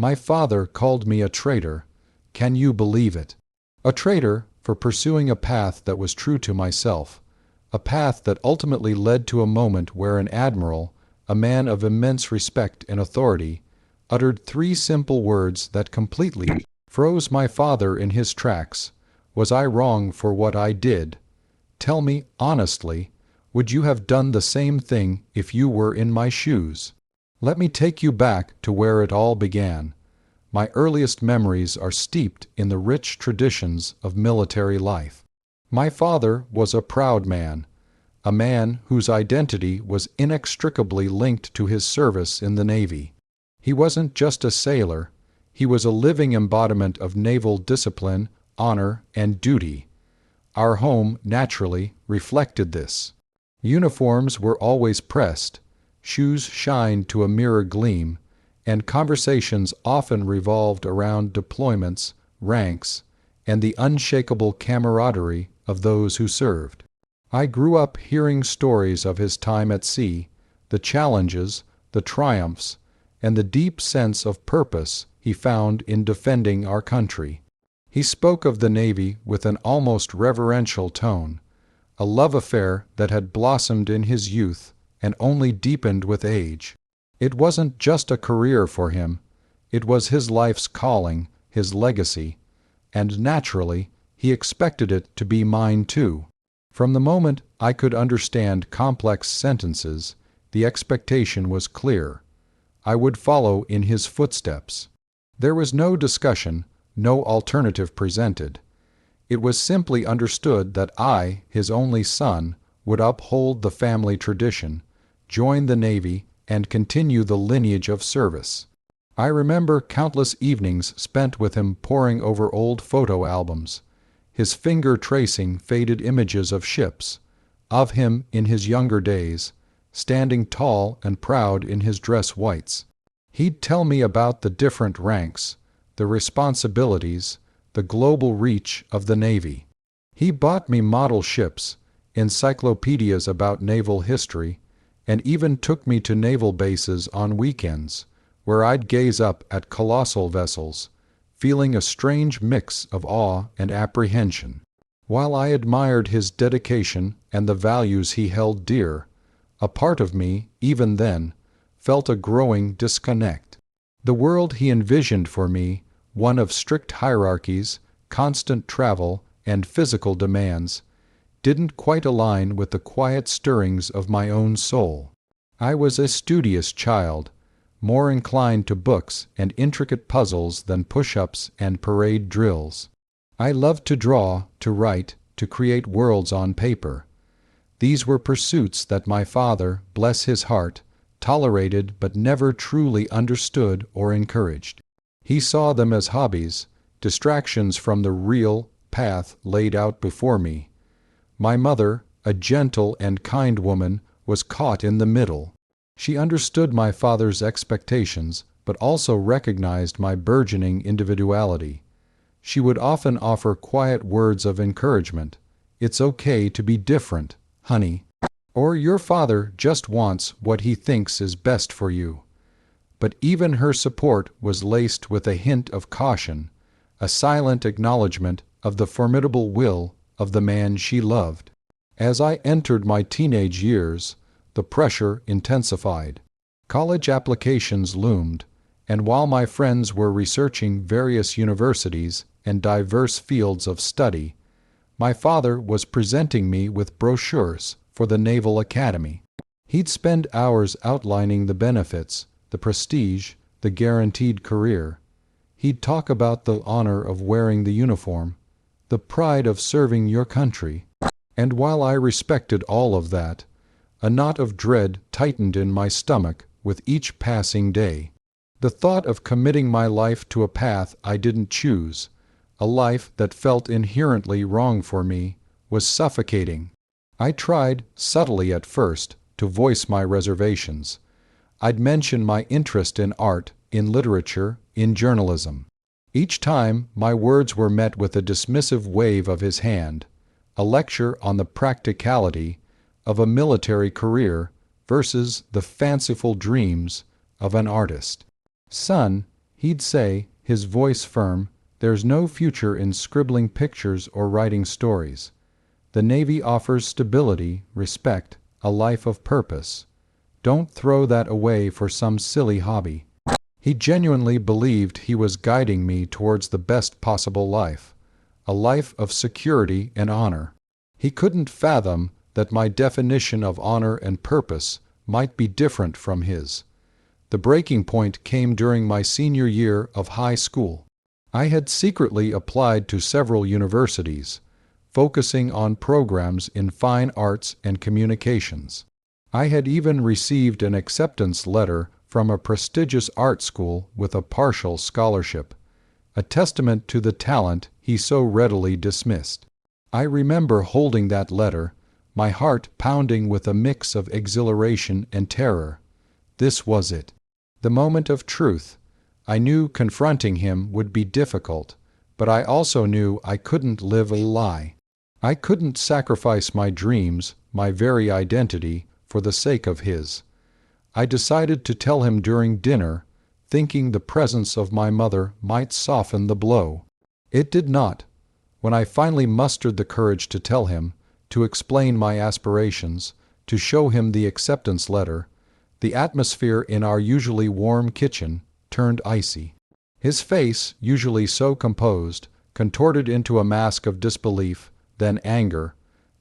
My father called me a traitor. Can you believe it? A traitor for pursuing a path that was true to myself, a path that ultimately led to a moment where an admiral, a man of immense respect and authority, uttered three simple words that completely froze my father in his tracks. Was I wrong for what I did? Tell me honestly, would you have done the same thing if you were in my shoes? Let me take you back to where it all began. My earliest memories are steeped in the rich traditions of military life. My father was a proud man, a man whose identity was inextricably linked to his service in the Navy. He wasn't just a sailor, he was a living embodiment of naval discipline, honor, and duty. Our home, naturally, reflected this. Uniforms were always pressed, shoes shined to a mirror gleam, and conversations often revolved around deployments, ranks, and the unshakable camaraderie of those who served. I grew up hearing stories of his time at sea, the challenges, the triumphs, and the deep sense of purpose he found in defending our country. He spoke of the Navy with an almost reverential tone, a love affair that had blossomed in his youth and only deepened with age. It wasn't just a career for him, it was his life's calling, his legacy, and naturally, he expected it to be mine too. From the moment I could understand complex sentences, the expectation was clear. I would follow in his footsteps. There was no discussion, no alternative presented. It was simply understood that I, his only son, would uphold the family tradition, join the Navy, and continue the lineage of service. I remember countless evenings spent with him poring over old photo albums, his finger tracing faded images of ships, of him in his younger days, standing tall and proud in his dress whites. He'd tell me about the different ranks, the responsibilities, the global reach of the Navy. He bought me model ships, encyclopedias about naval history, and even took me to naval bases on weekends, where I'd gaze up at colossal vessels, feeling a strange mix of awe and apprehension. While I admired his dedication and the values he held dear, a part of me, even then, felt a growing disconnect. The world he envisioned for me, one of strict hierarchies, constant travel, and physical demands, didn't quite align with the quiet stirrings of my own soul. I was a studious child, more inclined to books and intricate puzzles than push-ups and parade drills. I loved to draw, to write, to create worlds on paper. These were pursuits that my father, bless his heart, tolerated but never truly understood or encouraged. He saw them as hobbies, distractions from the real path laid out before me. My mother, a gentle and kind woman, was caught in the middle. She understood my father's expectations, but also recognized my burgeoning individuality. She would often offer quiet words of encouragement. "It's okay to be different, honey," or "Your father just wants what he thinks is best for you." But even her support was laced with a hint of caution, a silent acknowledgement of the formidable will of the man she loved. As I entered my teenage years, the pressure intensified. College applications loomed, and while my friends were researching various universities and diverse fields of study, my father was presenting me with brochures for the Naval Academy. He'd spend hours outlining the benefits, the prestige, the guaranteed career. He'd talk about the honor of wearing the uniform, the pride of serving your country. And while I respected all of that, a knot of dread tightened in my stomach with each passing day. The thought of committing my life to a path I didn't choose, a life that felt inherently wrong for me, was suffocating. I tried, subtly at first, to voice my reservations. I'd mention my interest in art, in literature, in journalism. Each time, my words were met with a dismissive wave of his hand, a lecture on the practicality of a military career versus the fanciful dreams of an artist. "Son," He'd say, his voice firm, "There's no future in scribbling pictures or writing stories. The Navy offers stability, respect, a life of purpose. Don't throw that away for some silly hobby." He genuinely believed he was guiding me towards the best possible life, a life of security and honor. He couldn't fathom that my definition of honor and purpose might be different from his. The breaking point came during my senior year of high school. I had secretly applied to several universities, focusing on programs in fine arts and communications. I had even received an acceptance letter from a prestigious art school with a partial scholarship, a testament to the talent he so readily dismissed. I remember holding that letter, my heart pounding with a mix of exhilaration and terror. This was it. The moment of truth. I knew confronting him would be difficult, but I also knew I couldn't live a lie. I couldn't sacrifice my dreams, my very identity, for the sake of his. I decided to tell him during dinner, thinking the presence of my mother might soften the blow. It did not. When I finally mustered the courage to tell him, to explain my aspirations, to show him the acceptance letter, the atmosphere in our usually warm kitchen turned icy. His face, usually so composed, contorted into a mask of disbelief, then anger.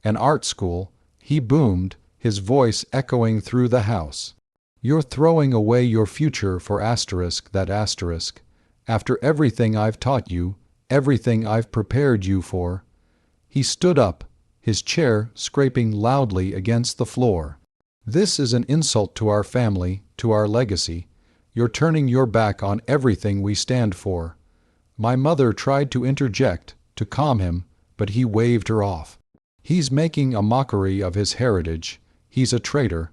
An art school, he boomed, his voice echoing through the house. "You're throwing away your future for that asterisk, after everything I've taught you, everything I've prepared you for." He stood up, his chair scraping loudly against the floor. "This is an insult to our family, to our legacy. You're turning your back on everything we stand for." My mother tried to interject, to calm him, but he waved her off. "He's making a mockery of his heritage. He's a traitor."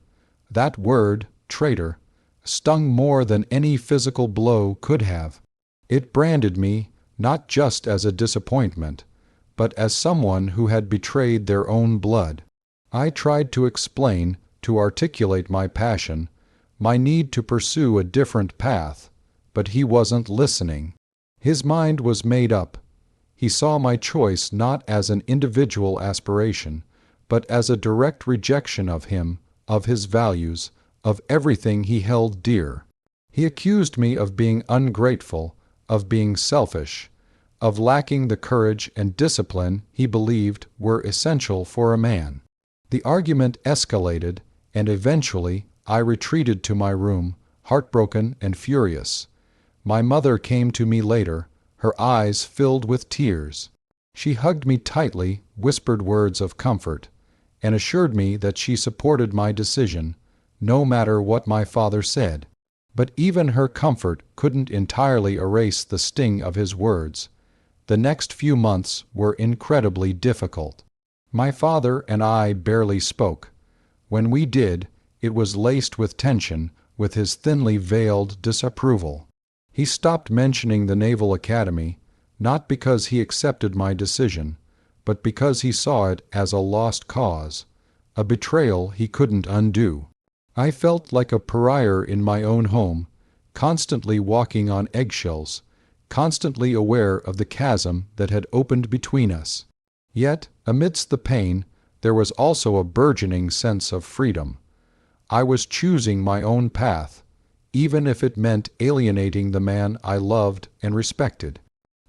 That word, traitor, stung more than any physical blow could have. It branded me, not just as a disappointment, but as someone who had betrayed their own blood. I tried to explain, to articulate my passion, my need to pursue a different path, but he wasn't listening. His mind was made up. He saw my choice not as an individual aspiration, but as a direct rejection of him, of his values, of everything he held dear. He accused me of being ungrateful, of being selfish, of lacking the courage and discipline he believed were essential for a man. The argument escalated, and eventually I retreated to my room, heartbroken and furious. My mother came to me later, her eyes filled with tears. She hugged me tightly, whispered words of comfort, and assured me that she supported my decision, no matter what my father said. But even her comfort couldn't entirely erase the sting of his words. The next few months were incredibly difficult. My father and I barely spoke. When we did, it was laced with tension, with his thinly veiled disapproval. He stopped mentioning the Naval Academy, not because he accepted my decision, but because he saw it as a lost cause, a betrayal he couldn't undo. I felt like a pariah in my own home, constantly walking on eggshells, constantly aware of the chasm that had opened between us. Yet, amidst the pain, there was also a burgeoning sense of freedom. I was choosing my own path, even if it meant alienating the man I loved and respected.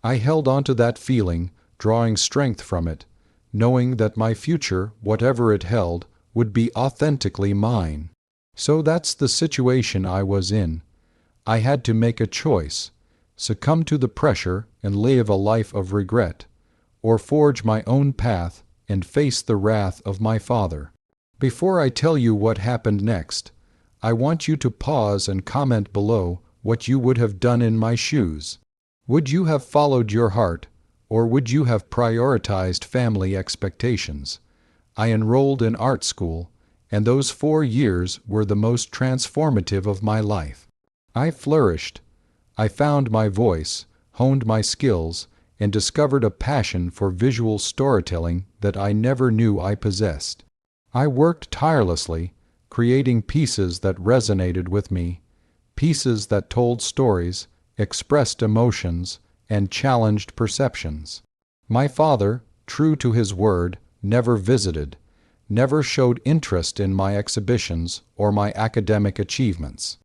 I held on to that feeling, drawing strength from it, knowing that my future, whatever it held, would be authentically mine. So that's the situation I was in. I had to make a choice, succumb to the pressure and live a life of regret, or forge my own path and face the wrath of my father. Before I tell you what happened next, I want you to pause and comment below what you would have done in my shoes. Would you have followed your heart, or would you have prioritized family expectations? I enrolled in art school, and those 4 years were the most transformative of my life. I flourished. I found my voice, honed my skills, and discovered a passion for visual storytelling that I never knew I possessed. I worked tirelessly, creating pieces that resonated with me, pieces that told stories, expressed emotions, and challenged perceptions. My father, true to his word, never visited, never showed interest in my exhibitions or my academic achievements.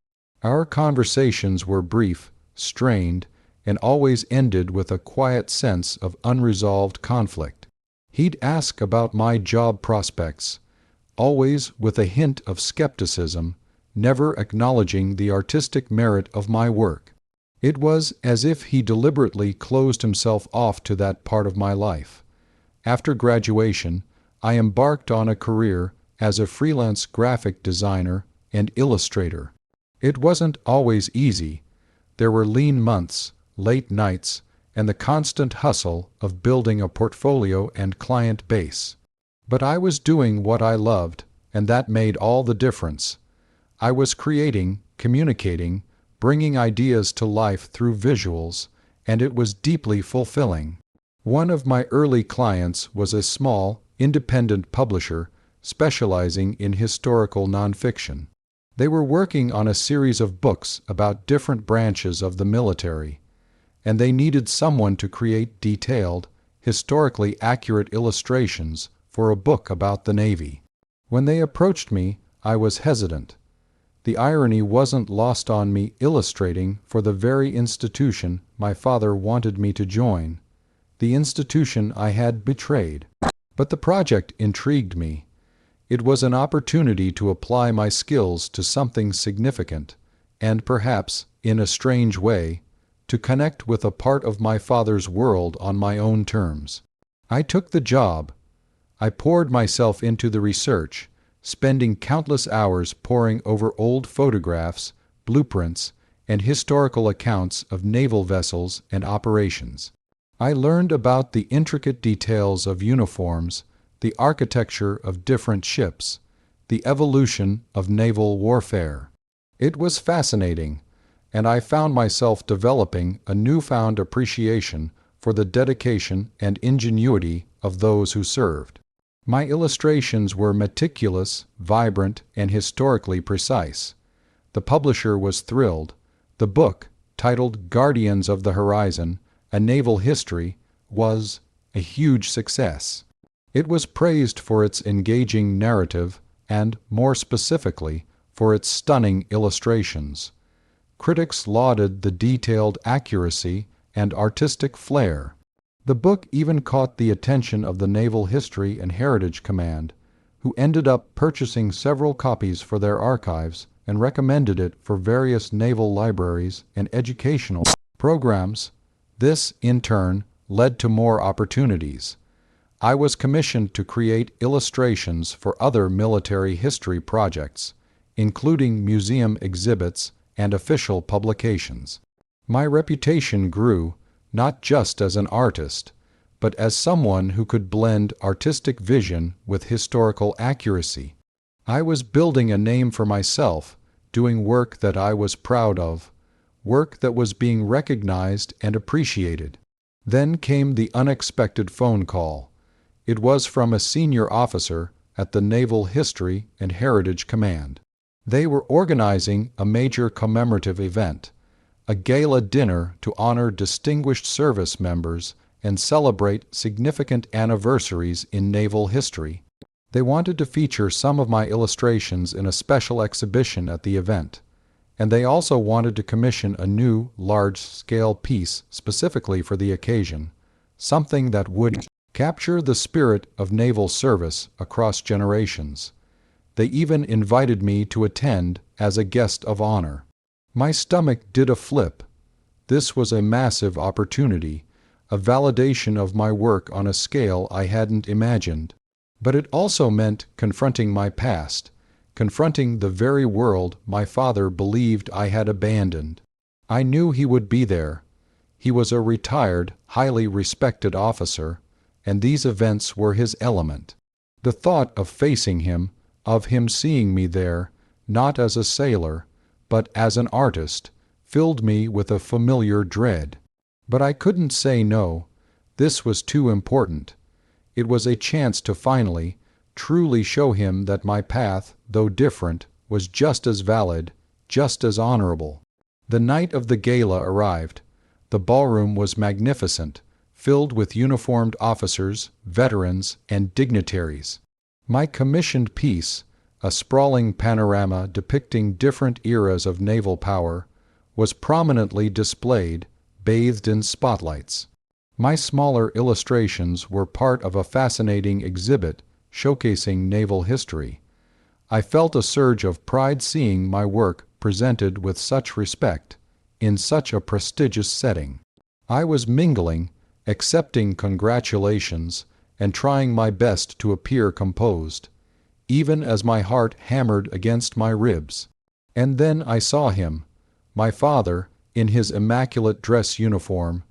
Our conversations were brief, strained, and always ended with a quiet sense of unresolved conflict. He'd ask about my job prospects, always with a hint of skepticism, never acknowledging the artistic merit of my work. It was as if he deliberately closed himself off to that part of my life. After graduation, I embarked on a career as a freelance graphic designer and illustrator. It wasn't always easy. There were lean months, late nights, and the constant hustle of building a portfolio and client base. But I was doing what I loved, and that made all the difference. I was creating, communicating, bringing ideas to life through visuals, and it was deeply fulfilling. One of my early clients was a small, independent publisher specializing in historical nonfiction. They were working on a series of books about different branches of the military, and they needed someone to create detailed, historically accurate illustrations for a book about the Navy. When they approached me, I was hesitant. The irony wasn't lost on me illustrating for the very institution my father wanted me to join, the institution I had betrayed. But the project intrigued me. It was an opportunity to apply my skills to something significant, and perhaps, in a strange way, to connect with a part of my father's world on my own terms. I took the job. I poured myself into the research, spending countless hours poring over old photographs, blueprints, and historical accounts of naval vessels and operations. I learned about the intricate details of uniforms, the architecture of different ships, the evolution of naval warfare. It was fascinating, and I found myself developing a newfound appreciation for the dedication and ingenuity of those who served. My illustrations were meticulous, vibrant, and historically precise. The publisher was thrilled. The book, titled Guardians of the Horizon, A Naval History, was a huge success. It was praised for its engaging narrative and, more specifically, for its stunning illustrations. Critics lauded the detailed accuracy and artistic flair. The book even caught the attention of the Naval History and Heritage Command, who ended up purchasing several copies for their archives and recommended it for various naval libraries and educational programs. This, in turn, led to more opportunities. I was commissioned to create illustrations for other military history projects, including museum exhibits and official publications. My reputation grew, not just as an artist, but as someone who could blend artistic vision with historical accuracy. I was building a name for myself, doing work that I was proud of, work that was being recognized and appreciated. Then came the unexpected phone call. It was from a senior officer at the Naval History and Heritage Command. They were organizing a major commemorative event, a gala dinner to honor distinguished service members and celebrate significant anniversaries in naval history. They wanted to feature some of my illustrations in a special exhibition at the event, and they also wanted to commission a new, large-scale piece specifically for the occasion, something that would capture the spirit of naval service across generations. They even invited me to attend as a guest of honor. My stomach did a flip. This was a massive opportunity, a validation of my work on a scale I hadn't imagined. But it also meant confronting my past, confronting the very world my father believed I had abandoned. I knew he would be there. He was a retired, highly respected officer, and these events were his element. The thought of facing him, of him seeing me there, not as a sailor, but as an artist, filled me with a familiar dread. But I couldn't say no. This was too important. It was a chance to finally, truly show him that my path, though different, was just as valid, just as honorable. The night of the gala arrived. The ballroom was magnificent, filled with uniformed officers, veterans, and dignitaries. My commissioned piece, a sprawling panorama depicting different eras of naval power, was prominently displayed, bathed in spotlights. My smaller illustrations were part of a fascinating exhibit showcasing naval history. I felt a surge of pride seeing my work presented with such respect, in such a prestigious setting. I was mingling, accepting congratulations, and trying my best to appear composed, even as my heart hammered against my ribs. And then I saw him, my father, in his immaculate dress uniform,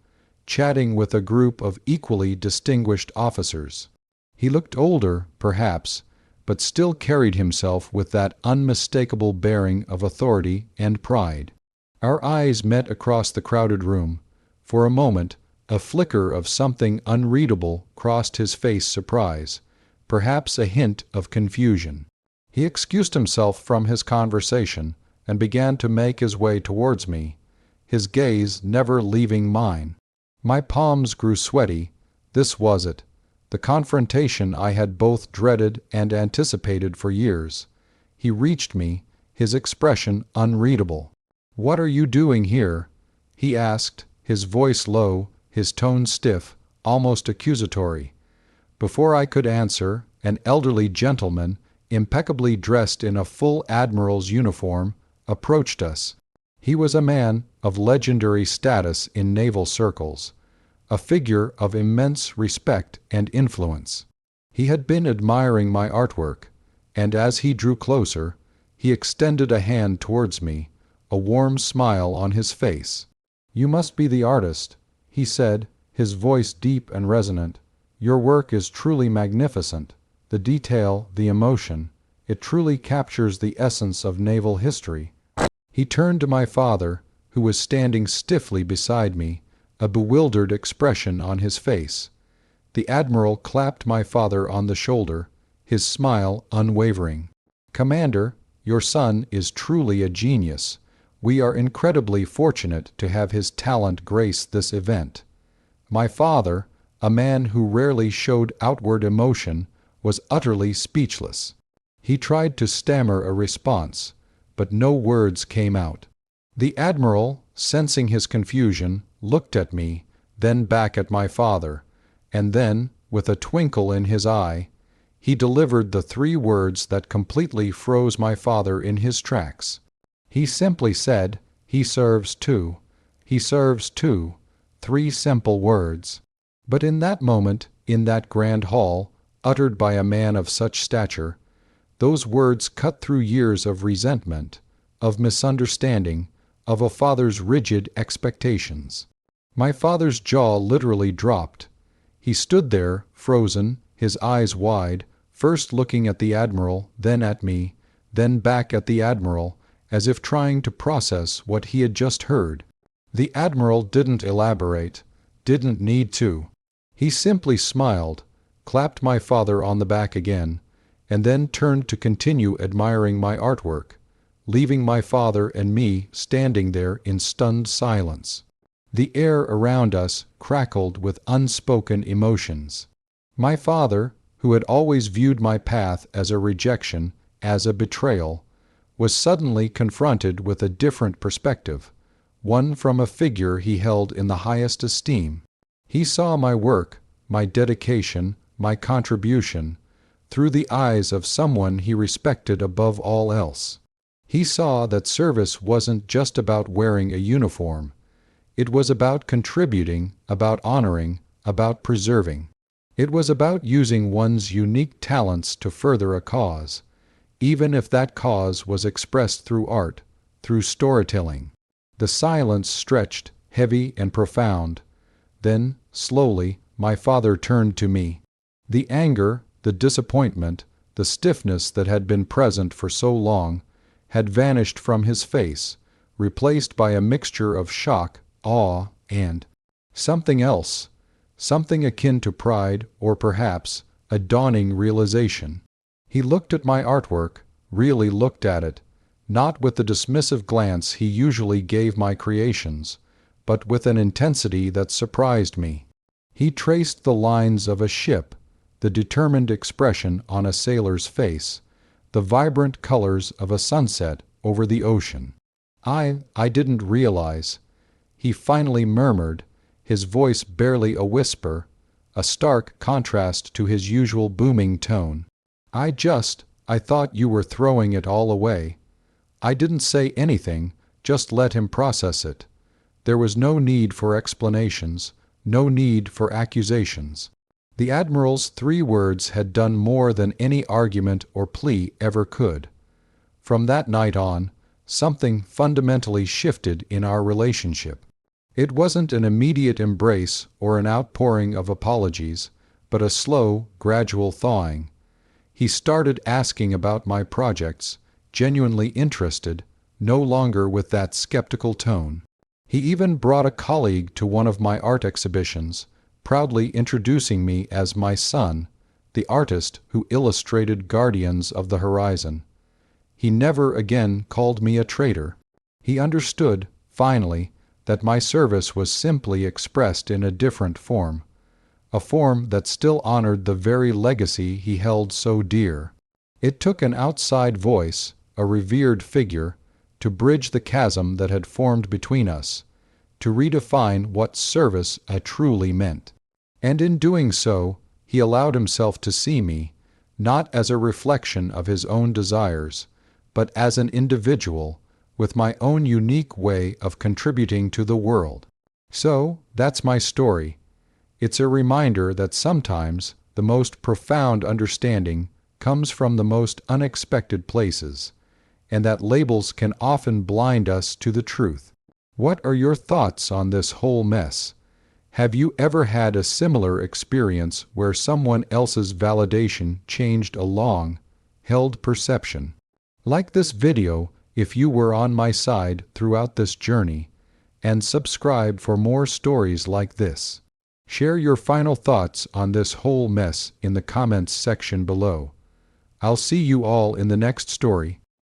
chatting with a group of equally distinguished officers. He looked older, perhaps, but still carried himself with that unmistakable bearing of authority and pride. Our eyes met across the crowded room. For a moment, a flicker of something unreadable crossed his face surprise, perhaps a hint of confusion. He excused himself from his conversation and began to make his way towards me, his gaze never leaving mine. My palms grew sweaty. This was it, the confrontation I had both dreaded and anticipated for years. He reached me, his expression unreadable. "What are you doing here?" he asked, his voice low, his tone stiff, almost accusatory. Before I could answer, an elderly gentleman, impeccably dressed in a full admiral's uniform, approached us. He was a man of legendary status in naval circles, a figure of immense respect and influence. He had been admiring my artwork, and as he drew closer, he extended a hand towards me, a warm smile on his face. "You must be the artist," he said, his voice deep and resonant. "Your work is truly magnificent. The detail, the emotion, it truly captures the essence of naval history." He turned to my father, who was standing stiffly beside me, a bewildered expression on his face. The Admiral clapped my father on the shoulder, his smile unwavering. "Commander, your son is truly a genius. We are incredibly fortunate to have his talent grace this event." My father, a man who rarely showed outward emotion, was utterly speechless. He tried to stammer a response, but no words came out. The Admiral, sensing his confusion, looked at me, then back at my father, and then, with a twinkle in his eye, he delivered the three words that completely froze my father in his tracks. He simply said, "He serves too. He serves too." 3 simple words. But in that moment, in that grand hall, uttered by a man of such stature, those words cut through years of resentment, of misunderstanding, of a father's rigid expectations. My father's jaw literally dropped. He stood there, frozen, his eyes wide, first looking at the Admiral, then at me, then back at the Admiral, as if trying to process what he had just heard. The Admiral didn't elaborate, didn't need to. He simply smiled, clapped my father on the back again, and then turned to continue admiring my artwork, leaving my father and me standing there in stunned silence. The air around us crackled with unspoken emotions. My father, who had always viewed my path as a rejection, as a betrayal, was suddenly confronted with a different perspective, one from a figure he held in the highest esteem. He saw my work, my dedication, my contribution, through the eyes of someone he respected above all else. He saw that service wasn't just about wearing a uniform. It was about contributing, about honoring, about preserving. It was about using one's unique talents to further a cause, even if that cause was expressed through art, through storytelling. The silence stretched, heavy and profound. Then, slowly, my father turned to me. The anger, the disappointment, the stiffness that had been present for so long, had vanished from his face, replaced by a mixture of shock, awe, and something else, something akin to pride or perhaps a dawning realization. He looked at my artwork, really looked at it, not with the dismissive glance he usually gave my creations, but with an intensity that surprised me. He traced the lines of a ship, the determined expression on a sailor's face, the vibrant colors of a sunset over the ocean. I didn't realize," he finally murmured, his voice barely a whisper, a stark contrast to his usual booming tone. I thought you were throwing it all away." I didn't say anything, just let him process it. There was no need for explanations, no need for accusations. The Admiral's 3 words had done more than any argument or plea ever could. From that night on, something fundamentally shifted in our relationship. It wasn't an immediate embrace or an outpouring of apologies, but a slow, gradual thawing. He started asking about my projects, genuinely interested, no longer with that skeptical tone. He even brought a colleague to one of my art exhibitions, proudly introducing me as my son, the artist who illustrated Guardians of the Horizon. He never again called me a traitor. He understood, finally, that my service was simply expressed in a different form, a form that still honored the very legacy he held so dear. It took an outside voice, a revered figure, to bridge the chasm that had formed between us, to redefine what service truly meant. And in doing so, he allowed himself to see me, not as a reflection of his own desires, but as an individual, with my own unique way of contributing to the world. So, that's my story. It's a reminder that sometimes the most profound understanding comes from the most unexpected places, and that labels can often blind us to the truth. What are your thoughts on this whole mess? Have you ever had a similar experience where someone else's validation changed a long-held perception? Like this video if you were on my side throughout this journey, and subscribe for more stories like this. Share your final thoughts on this whole mess in the comments section below. I'll see you all in the next story.